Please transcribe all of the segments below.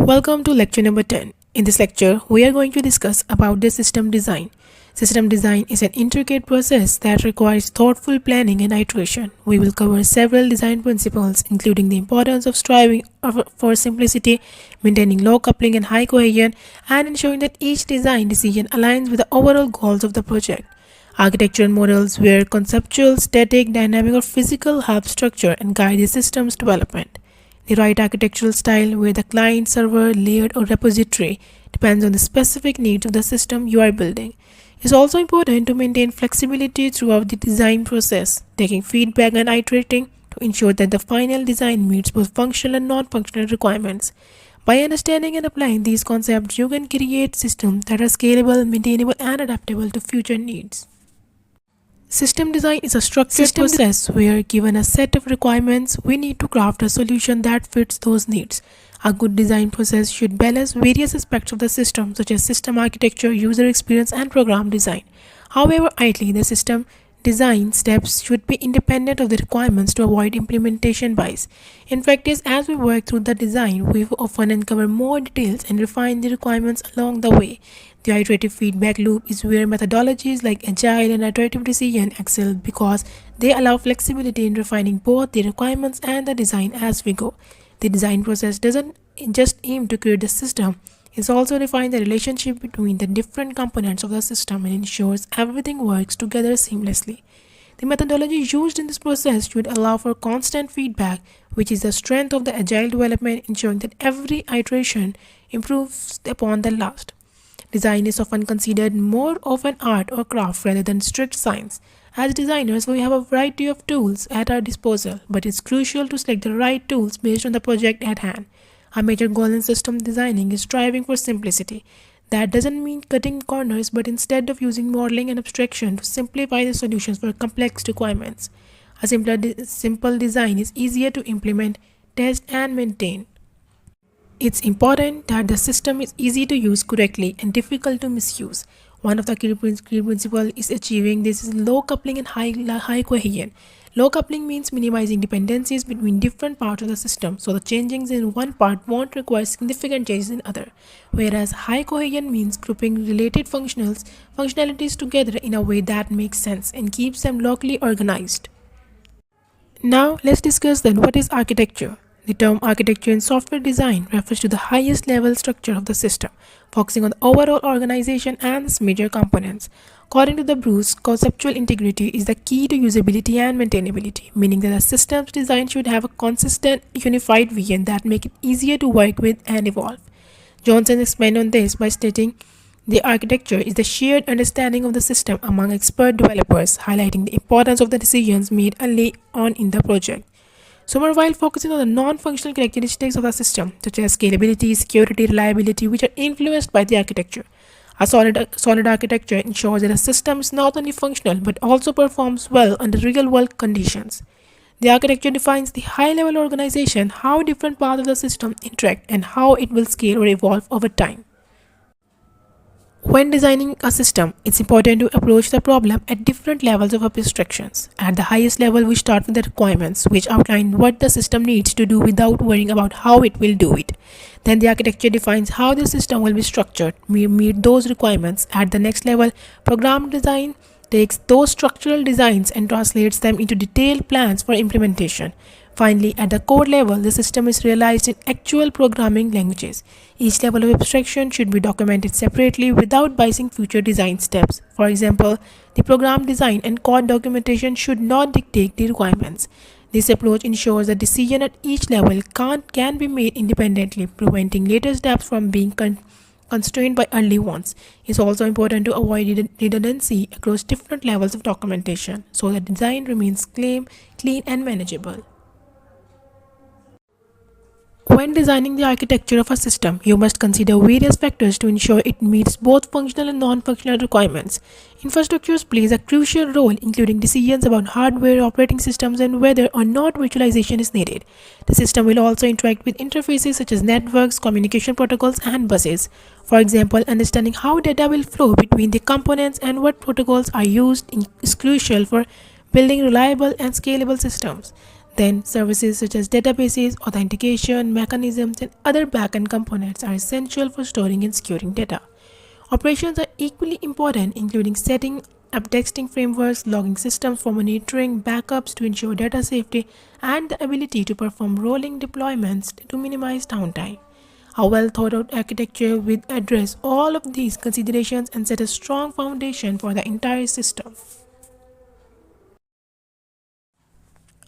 Welcome to lecture number 10. In this lecture, we are going to discuss about the system design. System design is an intricate process that requires thoughtful planning and iteration. We will cover several design principles, including the importance of striving for simplicity, maintaining low coupling and high cohesion, and ensuring that each design decision aligns with the overall goals of the project. Architectural models where conceptual, static, dynamic, or physical help structure and guide the system's development. The right architectural style, where the client, server, layered, or repository depends on the specific needs of the system you are building. It's also important to maintain flexibility throughout the design process, taking feedback and iterating to ensure that the final design meets both functional and non-functional requirements. By understanding and applying these concepts, you can create systems that are scalable, maintainable, and adaptable to future needs. System design is a structured process where, given a set of requirements, we need to craft a solution that fits those needs. A good design process should balance various aspects of the system, such as system architecture, user experience, and program design. However, ideally, the system design steps should be independent of the requirements to avoid implementation bias. In practice, as we work through the design, we often uncover more details and refine the requirements along the way. The iterative feedback loop is where methodologies like agile and iterative decision excel because they allow flexibility in refining both the requirements and the design as we go. The design process doesn't just aim to create the system, it also defines the relationship between the different components of the system and ensures everything works together seamlessly. The methodology used in this process should allow for constant feedback, which is the strength of the agile development, ensuring that every iteration improves upon the last. Design is often considered more of an art or craft rather than strict science. As designers, we have a variety of tools at our disposal, but it's crucial to select the right tools based on the project at hand. A major goal in system designing is striving for simplicity. That doesn't mean cutting corners, but instead of using modeling and abstraction to simplify the solutions for complex requirements. A simple design is easier to implement, test, and maintain. It's important that the system is easy to use correctly and difficult to misuse. One of the key principles is achieving this is low coupling and high cohesion. Low coupling means minimizing dependencies between different parts of the system, so the changes in one part won't require significant changes in other. Whereas high cohesion means grouping related functionalities together in a way that makes sense and keeps them locally organized. Now let's discuss then what is architecture. The term architecture in software design refers to the highest level structure of the system, focusing on the overall organization and its major components. According to the Bruce, conceptual integrity is the key to usability and maintainability, meaning that the system's design should have a consistent, unified vision that make it easier to work with and evolve. Johnson explained on this by stating, the architecture is the shared understanding of the system among expert developers, highlighting the importance of the decisions made early on in the project. So, while focusing on the non-functional characteristics of the system, such as scalability, security, reliability, which are influenced by the architecture. A solid architecture ensures that a system is not only functional but also performs well under real-world conditions. The architecture defines the high-level organization, how different parts of the system interact, and how it will scale or evolve over time. When designing a system, it's important to approach the problem at different levels of abstractions. At the highest level, we start with the requirements, which outline what the system needs to do without worrying about how it will do it. Then the architecture defines how the system will be structured to meet those requirements. At the next level, program design takes those structural designs and translates them into detailed plans for implementation. Finally, at the code level, the system is realized in actual programming languages. Each level of abstraction should be documented separately without biasing future design steps. For example, the program design and code documentation should not dictate the requirements. This approach ensures that decision at each level can be made independently, preventing later steps from being constrained by early ones. It's also important to avoid redundancy across different levels of documentation so that design remains clean and manageable. When designing the architecture of a system, you must consider various factors to ensure it meets both functional and non-functional requirements. Infrastructure plays a crucial role, including decisions about hardware, operating systems, and whether or not virtualization is needed. The system will also interact with interfaces such as networks, communication protocols, and buses. For example, understanding how data will flow between the components and what protocols are used is crucial for building reliable and scalable systems. Then, services such as databases, authentication, mechanisms, and other backend components are essential for storing and securing data. Operations are equally important, including setting up testing frameworks, logging systems for monitoring, backups to ensure data safety, and the ability to perform rolling deployments to minimize downtime. A well thought out architecture will address all of these considerations and set a strong foundation for the entire system.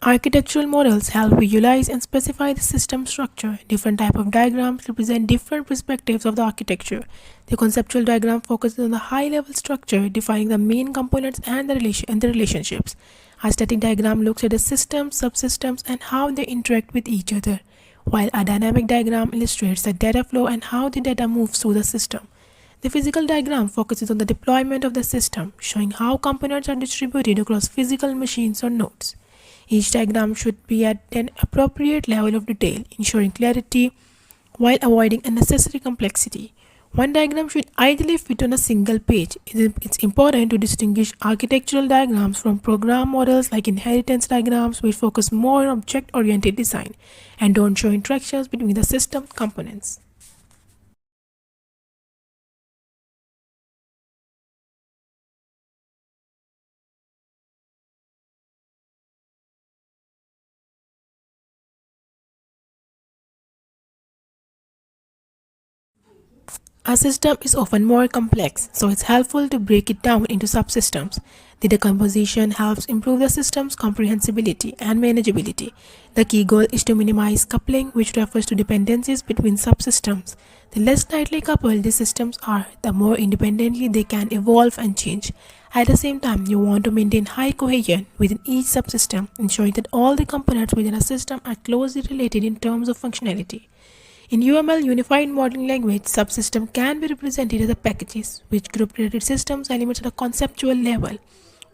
Architectural models help visualize and specify the system structure. Different types of diagrams represent different perspectives of the architecture. The conceptual diagram focuses on the high-level structure, defining the main components and the relationships. A static diagram looks at the systems, subsystems, and how they interact with each other, while a dynamic diagram illustrates the data flow and how the data moves through the system. The physical diagram focuses on the deployment of the system, showing how components are distributed across physical machines or nodes. Each diagram should be at an appropriate level of detail, ensuring clarity while avoiding unnecessary complexity. One diagram should ideally fit on a single page. It's important to distinguish architectural diagrams from program models like inheritance diagrams, which focus more on object oriented design and don't show interactions between the system components. A system is often more complex, so it's helpful to break it down into subsystems. The decomposition helps improve the system's comprehensibility and manageability. The key goal is to minimize coupling, which refers to dependencies between subsystems. The less tightly coupled the systems are, the more independently they can evolve and change. At the same time, you want to maintain high cohesion within each subsystem, ensuring that all the components within a system are closely related in terms of functionality. In UML Unified Modeling Language, subsystem can be represented as packages, which group related systems elements at a conceptual level.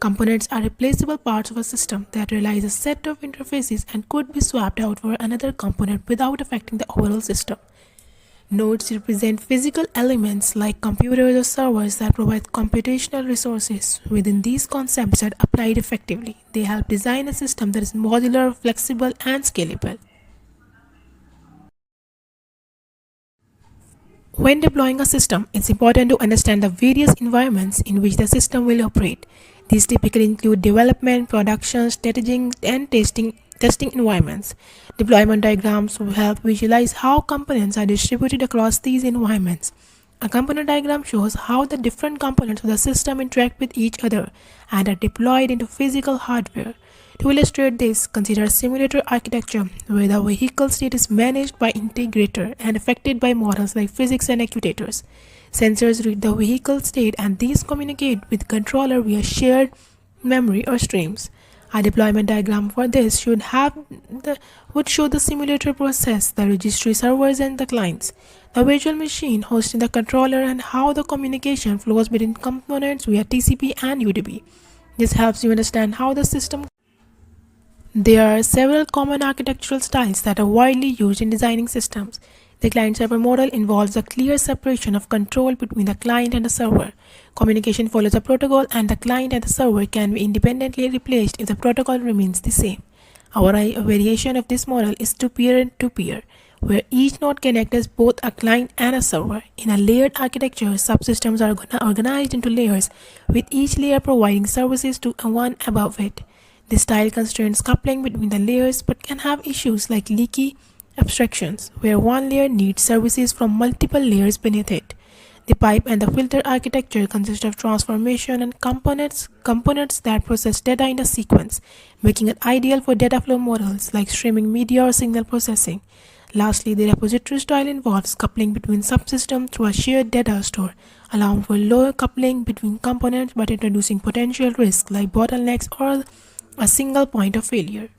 Components are replaceable parts of a system that realize a set of interfaces and could be swapped out for another component without affecting the overall system. Nodes represent physical elements like computers or servers that provide computational resources. Within these concepts are applied effectively, they help design a system that is modular, flexible, and scalable. When deploying a system, it's important to understand the various environments in which the system will operate. These typically include development, production, staging, and testing environments. Deployment diagrams will help visualize how components are distributed across these environments. A component diagram shows how the different components of the system interact with each other and are deployed into physical hardware. To illustrate this, consider a simulator architecture where the vehicle state is managed by integrator and affected by models like physics and actuators. Sensors read the vehicle state and these communicate with the controller via shared memory or streams. A deployment diagram for this would show the simulator process, the registry servers and the clients, the virtual machine hosting the controller and how the communication flows between components via TCP and UDP. This helps you understand how the system. There are several common architectural styles that are widely used in designing systems. The client-server model involves a clear separation of control between the client and the server. Communication follows a protocol and the client and the server can be independently replaced if the protocol remains the same. A variation of this model is to-peer, where each node can act as both a client and a server. In a layered architecture, subsystems are organized into layers, with each layer providing services to one above it. This style constrains coupling between the layers but can have issues like leaky abstractions, where one layer needs services from multiple layers beneath it. The pipe and the filter architecture consist of transformation and components that process data in a sequence, making it ideal for data flow models like streaming media or signal processing. Lastly, the repository style involves coupling between subsystems through a shared data store, allowing for lower coupling between components but introducing potential risks like bottlenecks or a single point of failure.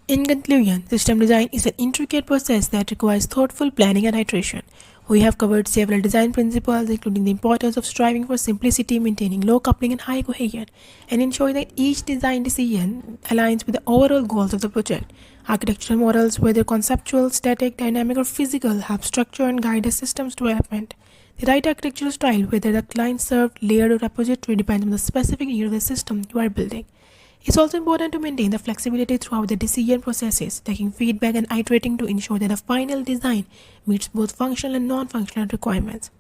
In conclusion, system design is an intricate process that requires thoughtful planning and iteration. We have covered several design principles, including the importance of striving for simplicity, maintaining low coupling and high cohesion, and ensuring that each design decision aligns with the overall goals of the project. Architectural models, whether conceptual, static, dynamic, or physical, help structure and guide a system's development. The right architectural style, whether the client-served, layered, or repository, depends on the specific need of the system you are building. It's also important to maintain the flexibility throughout the decision processes, taking feedback and iterating to ensure that the final design meets both functional and non-functional requirements.